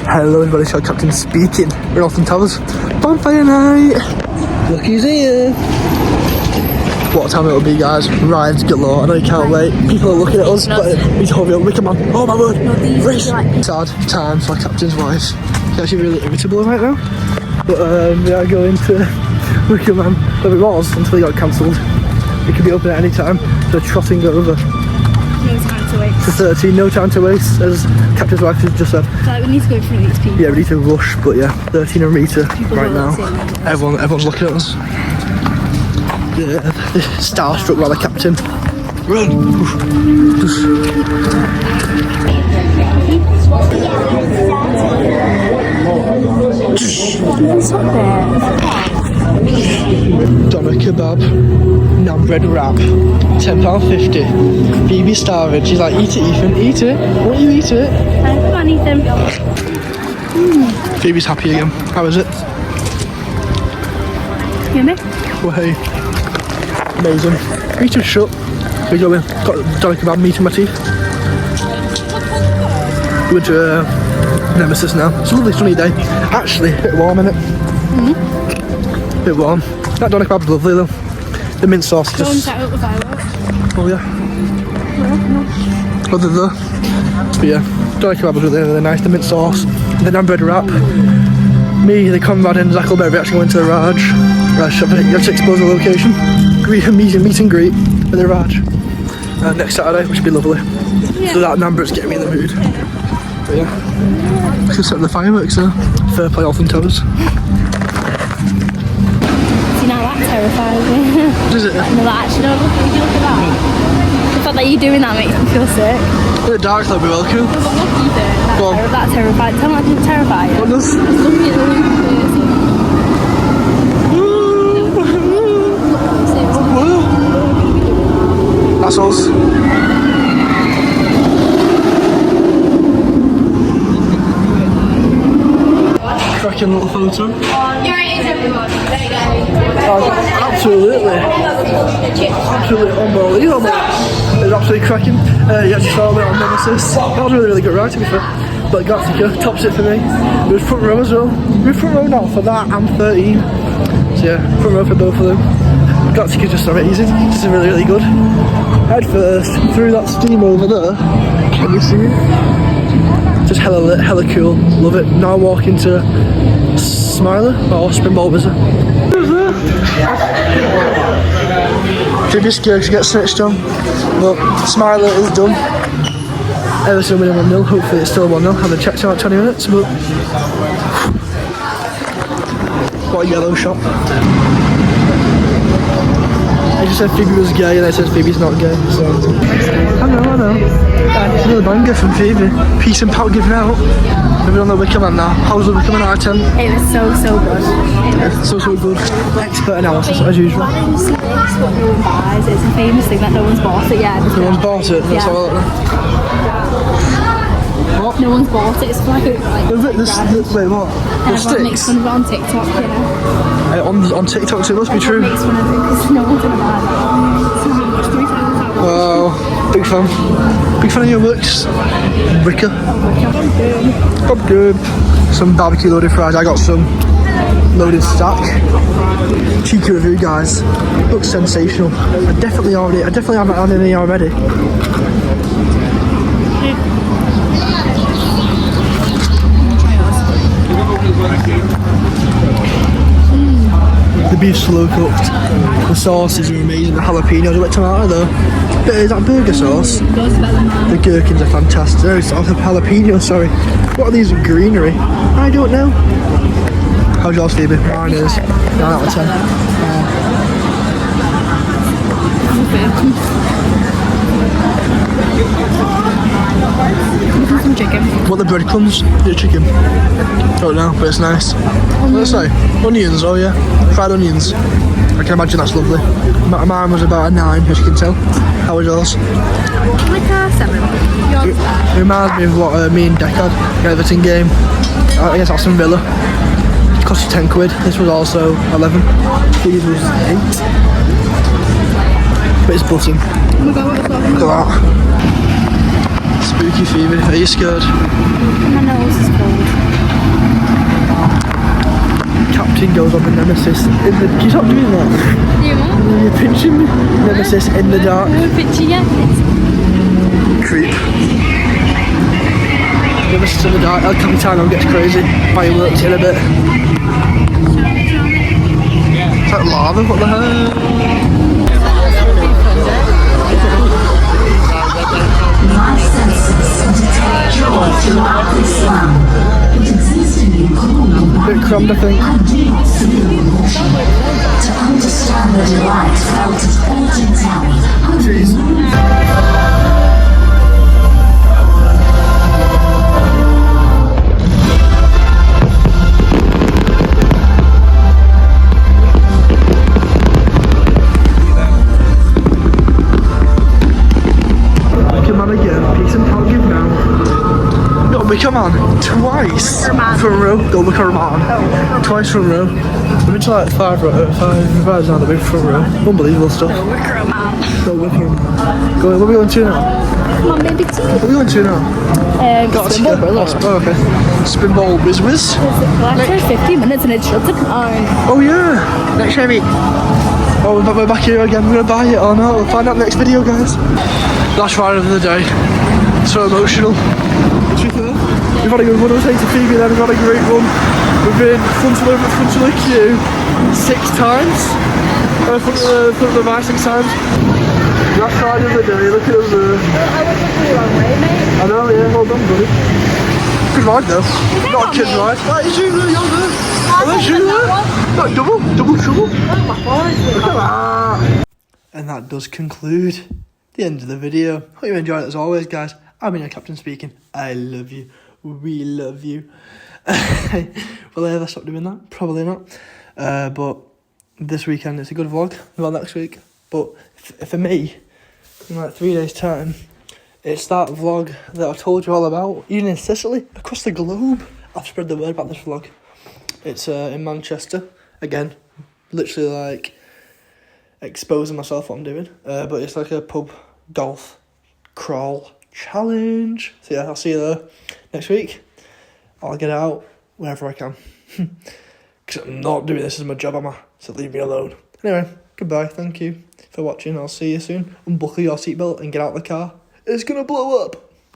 Hello everybody, it's Captain speaking. We're in ALTON Towers. Bonfire night! Look who's here! What time it'll be, guys. Rides galore. I know you can't wait. People are looking at us, but he's hovering up. Come on. Oh my word! Race! Sad time for Captain's wife. She's actually really irritable right now. But we are going to Wickerman. Well, it was until it got cancelled. It could be open at any time. So trotting over. No time to waste. To 13, no time to waste, as Captain's wife has just said. Like, we need to go through these people. Yeah, we need to rush, but yeah, 13 and Rita People right now. Everyone's looking at us. Yeah, starstruck by the captain. Run! Doner kebab, naan bread wrap, £10.50. Phoebe's starving. She's like, eat it, Ethan, eat it. Won't you eat it? Come on, Ethan. Phoebe's happy again. How is it? Yummy. Well, hey. Amazing. Rita, shut. We're going. Got doner kebab meat in my teeth. Going to Nemesis now. It's a lovely sunny day. Actually, a bit warm, isn't it? A bit warm. That doner kebab's lovely though. The mint sauce is just... Oh yeah. Other than that. But yeah, doner kebab was really nice. The mint sauce, the naan bread wrap. Me, the comrade and Zackleberry actually went to the Raj shop. You have to expose the location. Meet and greet with the Raj next Saturday, which would be lovely. Yeah. So that number's getting me in the mood. But yeah, just set the fireworks there. Fair play, ALTON Towers. See, now that terrifies me. Does it? No, that actually, no, look at that. The fact that you're doing that makes me feel sick. In the dark, that'd be well cool. That's terrifying. Tell me that didn't terrify you. What does? Just looking at the loop That's us. Cracking little photo. Absolutely. Absolutely unbelievable. It was absolutely cracking. You actually saw a bit on Nemesis. That was a really good ride to be fair. But Galactica tops it for me. It was front row as well. We're front row now for that and 13. So yeah, front row for both of them. Galactica's just amazing. Just really, really good. Head first through that steam over there. Can you see it? Just hella lit, hella cool. Love it. Now walking to Smiler or Springbolt Wizard. Could be scared to get snitched on, but Smiler is done. Everton winning 1-0. Hopefully it's still 1-0. Haven't checked in like 20 minutes, but what a yellow shot. I just said Phoebe was gay and I said Phoebe's not gay, so I know. It's another banger from Phoebe. Peace and pout giving out. Maybe on the Wickerman now. How was the Wickerman out of 10? It was so good. So good. Expert analysis as usual. Why don't you see this? What no one buys. It's a famous thing that no one's bought it yet. No one's bought it? That's all. What? No one's bought it. It's like wait, what? The sticks? Makes fun of it on TikTok, you know. On TikTok, so it must be true. Makes fun of it because no one's gonna buy it. Wow, big fan. Big fan of your works, Ricker. Good. Some barbecue loaded fries. I got some loaded stack. Cheeky review, guys. Looks sensational. I definitely haven't had any already. The beef's slow cooked. The sauces are amazing. The jalapenos with tomato though. Is that burger sauce? The gherkins are fantastic. Oh, it's jalapeno, sorry. What are these greenery? I don't know. How's yours, Phoebe? Mine is 9 out of 10. Some chicken. What the breadcrumbs? The chicken. Don't know, but it's nice. What's that say? Onions, oh yeah. Fried onions. I can imagine that's lovely. Mine was about a 9, as you can tell. How was yours? Like a 7. Yours? It reminds me of what me and Deck had, the Everton game. I guess Aston Villa. It cost you 10 quid. This was also 11. These was 8. But it's button. Oh my god, what is that? Look at that. Spooky Phoebe. Are you scared? My nose is cold. pinching goes on the Nemesis. Can you stop doing that? You what? You're pinching me. Nemesis in the dark. I'm pinching you. Creep. Nemesis in the dark. El Capitano gets crazy. Fireworks in a bit. It's like lava, what the hell? My senses detect joy throughout this land. It exists in you Bit crumbed, I think. I do not feel emotion. To understand the delight felt at ALTON Town, I Jeez. Come on again, peace and power give now. No, we come on twice from row. Go look her man. Twice from row. We've been to like five rides now. The big front row. Unbelievable stuff. Go work her man. Go look her man. Go. What are we going to now? Come on, baby. What are we going to now? Spinball, brother. Oh, okay. Spinball whiz whiz. Well, after 15 minutes and it's shut down. Oh yeah. Next time. Oh, we're back here again. We're gonna buy it or not. We'll find out next video, guys. Last ride of the day. So emotional. We've had a good one. I was saying to Phoebe then, we've had a great one. We've been front of the queue 6 times. Front of the bar 6 times. Last ride of the day. Look at us there. I went the wrong way, mate. I know, yeah. Well done, buddy. Good ride though. Not a kid's ride. That is you there, you're there. Oh, that's you there. No, double trouble. Look at that. And that does conclude the end of the video. Hope you enjoyed it as always, guys. I've been your captain speaking. I love you. We love you. Will I ever stop doing that? Probably not. But this weekend it's a good vlog. Well, next week. But for me, in like 3 days' time, it's that vlog that I told you all about. Even in Sicily, across the globe, I've spread the word about this vlog. It's in Manchester. Again, literally like exposing myself what I'm doing. But it's like a pub golf crawl challenge. So yeah, I'll see you there next week. I'll get out wherever I can. Because I'm not doing this as my job, am I? So leave me alone. Anyway, goodbye. Thank you for watching. I'll see you soon. Unbuckle your seatbelt and get out of the car. It's gonna blow up.